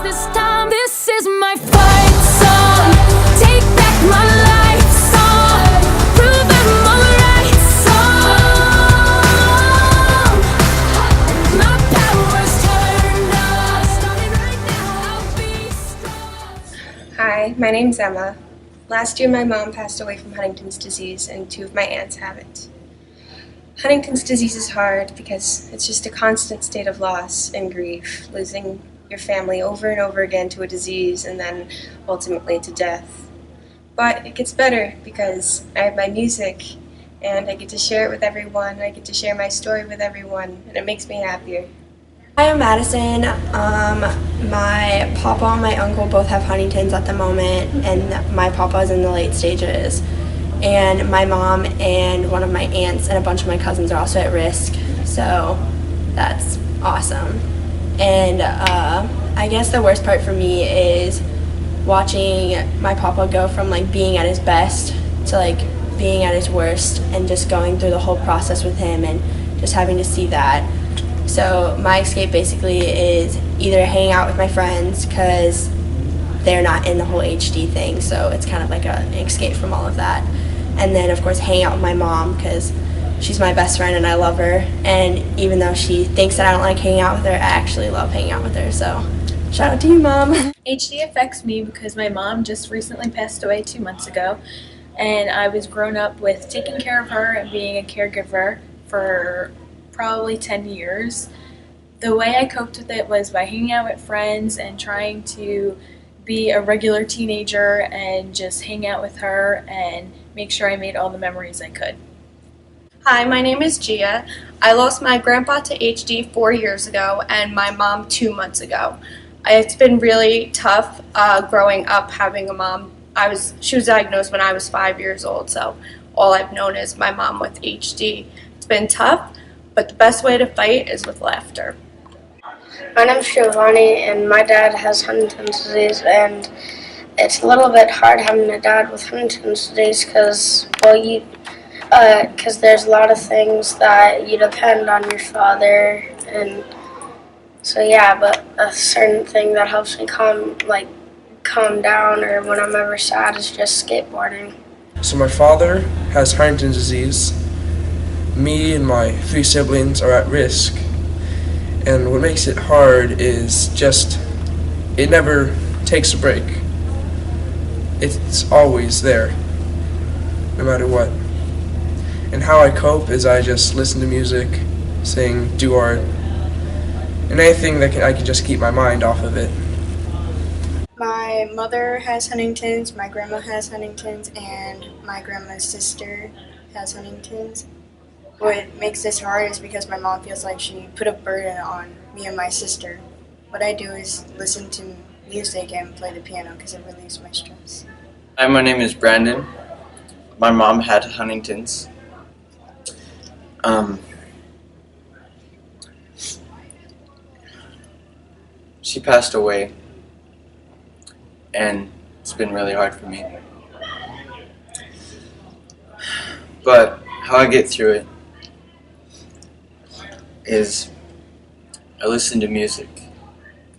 lost this time. This is my fight song. Take back my life song. Prove I'm alright song. My power's turned on. Starting right now, I'll be strong. Hi, my name's Emma. Last year my mom passed away from Huntington's disease and 2 of my aunts have it. Huntington's disease is hard because it's just a constant state of loss and grief, losing your family over and over again to a disease and then ultimately to death. But it gets better because I have my music and I get to share it with everyone, I get to share my story with everyone, and it makes me happier. Hi, I'm Madison. My papa and my uncle both have Huntington's at the moment, and my papa is in the late stages. And my mom and one of my aunts and a bunch of my cousins are also at risk, so that's awesome. And I guess the worst part for me is watching my papa go from like being at his best to like being at his worst, and just going through the whole process with him and just having to see that. So my escape basically is either hang out with my friends because they're not in the whole HD thing, so it's kind of like an escape from all of that. And then of course hang out with my mom because she's my best friend and I love her, and even though she thinks that I don't like hanging out with her, I actually love hanging out with her, so shout out to you, Mom. HD affects me because my mom just recently passed away 2 months ago, and I was grown up with taking care of her and being a caregiver for probably 10 years. The way I coped with it was by hanging out with friends and trying to be a regular teenager and just hang out with her and make sure I made all the memories I could. Hi, my name is Gia. I lost my grandpa to HD 4 years ago and my mom 2 months ago. It's been really tough growing up having a mom. She was diagnosed when I was 5 years old, so all I've known is my mom with HD. It's been tough, but the best way to fight is with laughter. My name's Giovanni, and my dad has Huntington's disease, and it's a little bit hard having a dad with Huntington's disease because there's a lot of things that you depend on your father, and so yeah. But a certain thing that helps me calm down, or when I'm ever sad, is just skateboarding. So my father has Huntington's disease. Me and my 3 siblings are at risk. And what makes it hard is just, it never takes a break. It's always there, no matter what. And how I cope is I just listen to music, sing, do art, and anything that I can just keep my mind off of it. My mother has Huntington's, my grandma has Huntington's, and my grandma's sister has Huntington's. What makes this hard is because my mom feels like she put a burden on me and my sister. What I do is listen to music and play the piano because it relieves my stress. Hi, my name is Brandon. My mom had Huntington's. She passed away, and it's been really hard for me. But how I get through it is I listen to music.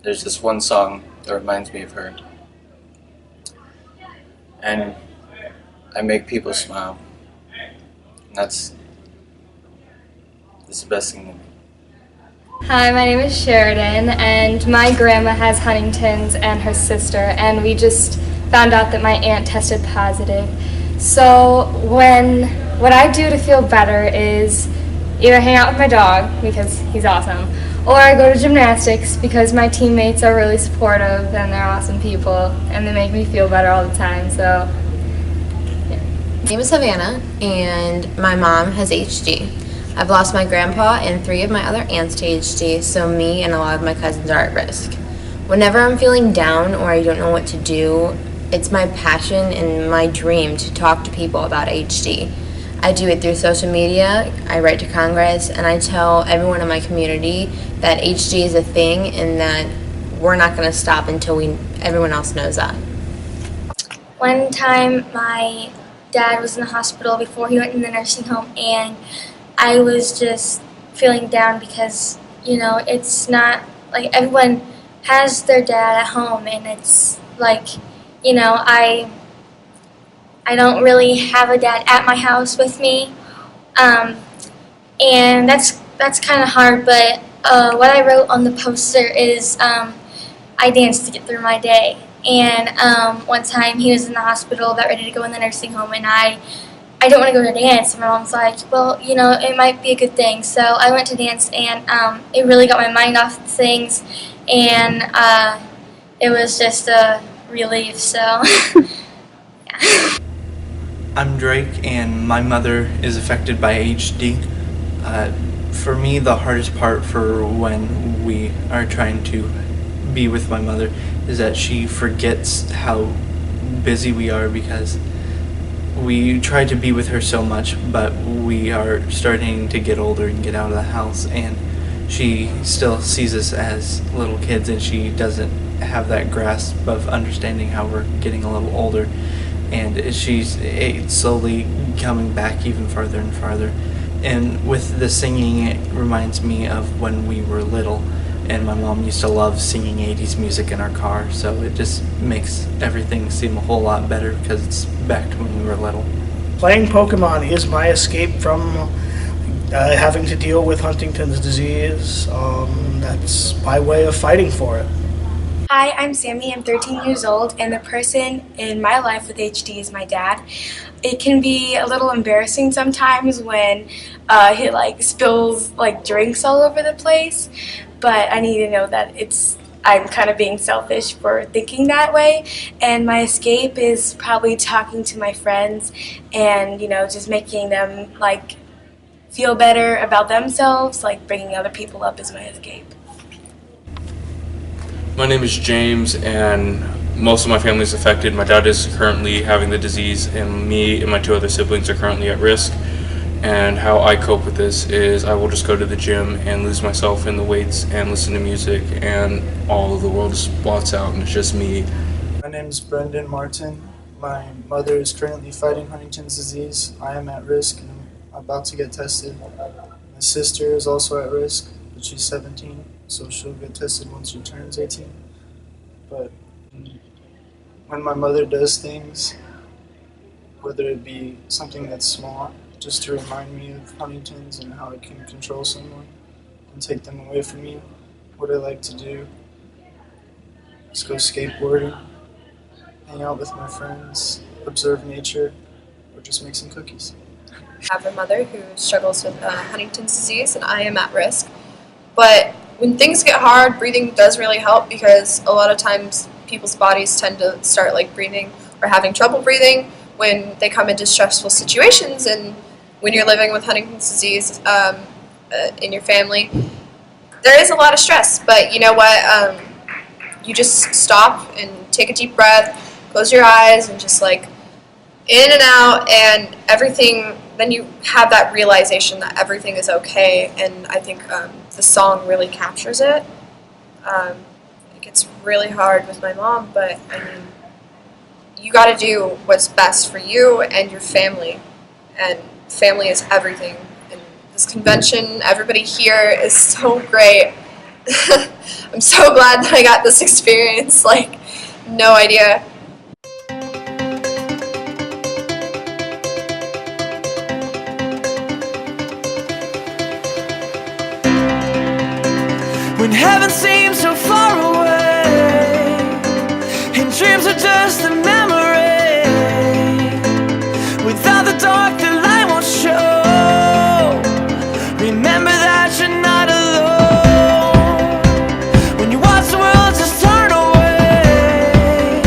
There's this one song that reminds me of her, and I make people smile, and that's the best thing to me. Hi, my name is Sheridan, and my grandma has Huntington's and her sister, and we just found out that my aunt tested positive. So what I do to feel better is either hang out with my dog, because he's awesome, or I go to gymnastics because my teammates are really supportive and they're awesome people and they make me feel better all the time. So, yeah. My name is Savannah and my mom has HD. I've lost my grandpa and 3 of my other aunts to HD, so me and a lot of my cousins are at risk. Whenever I'm feeling down or I don't know what to do, it's my passion and my dream to talk to people about HD. I do it through social media, I write to Congress, and I tell everyone in my community that HD is a thing and that we're not going to stop until everyone else knows that. One time my dad was in the hospital before he went in the nursing home, and I was just feeling down because, you know, it's not like everyone has their dad at home, and it's like, I don't really have a dad at my house with me, and that's kind of hard. But what I wrote on the poster is I danced to get through my day. And one time he was in the hospital, about ready to go in the nursing home, and I didn't want to go to dance. And my mom's like, well, it might be a good thing. So I went to dance, and it really got my mind off things, and it was just a relief. So, yeah. I'm Drake, and my mother is affected by HD. For me, the hardest part for when we are trying to be with my mother is that she forgets how busy we are, because we try to be with her so much, but we are starting to get older and get out of the house, and she still sees us as little kids, and she doesn't have that grasp of understanding how we're getting a little older, and she's slowly coming back even farther and farther. And with the singing, it reminds me of when we were little, and my mom used to love singing 80s music in our car, so it just makes everything seem a whole lot better because it's back to when we were little. Playing Pokemon is my escape from having to deal with Huntington's disease. That's my way of fighting for it. Hi, I'm Sammy. I'm 13 years old, and the person in my life with HD is my dad. It can be a little embarrassing sometimes when he spills drinks all over the place, but I need to know that I'm kind of being selfish for thinking that way, and my escape is probably talking to my friends and just making them feel better about themselves. Bringing other people up is my escape. My name is James, and most of my family is affected. My dad is currently having the disease, and me and my two other siblings are currently at risk. And how I cope with this is I will just go to the gym and lose myself in the weights and listen to music, and all of the world just blots out and it's just me. My name is Brendan Martin. My mother is currently fighting Huntington's disease. I am at risk and I'm about to get tested. My sister is also at risk, but she's 17, so she'll get tested once she turns 18. But when my mother does things, whether it be something that's small, just to remind me of Huntington's and how I can control someone and take them away from me, what I like to do is go skateboarding, hang out with my friends, observe nature, or just make some cookies. I have a mother who struggles with Huntington's disease, and I am at risk. But when things get hard, breathing does really help, because a lot of times people's bodies tend to start breathing or having trouble breathing when they come into stressful situations. And when you're living with Huntington's disease in your family, there is a lot of stress. But you know what? You just stop and take a deep breath, close your eyes, and just in and out, and everything. Then you have that realization that everything is okay. And I think the song really captures it. It gets really hard with my mom, but I mean, you got to do what's best for you and your family, and family is everything. And this convention, everybody here is so great. I'm so glad that I got this experience. No idea. When heaven seems so far away, and dreams are just a memory, without the dark the light won't show. Remember that you're not alone. When you watch the world just turn away,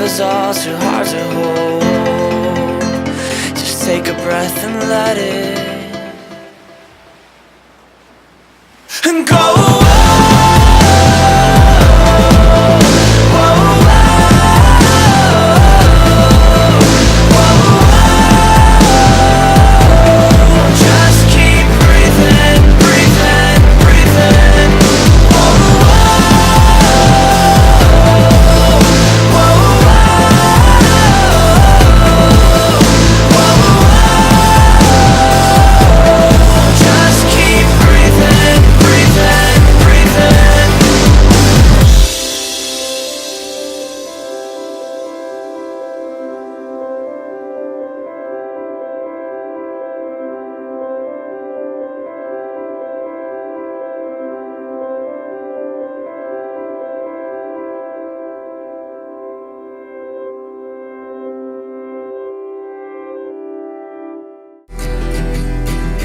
is all too hard to hold. Just take a breath and let it and go.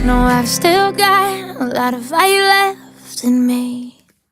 No, I've still got a lot of fire left in me.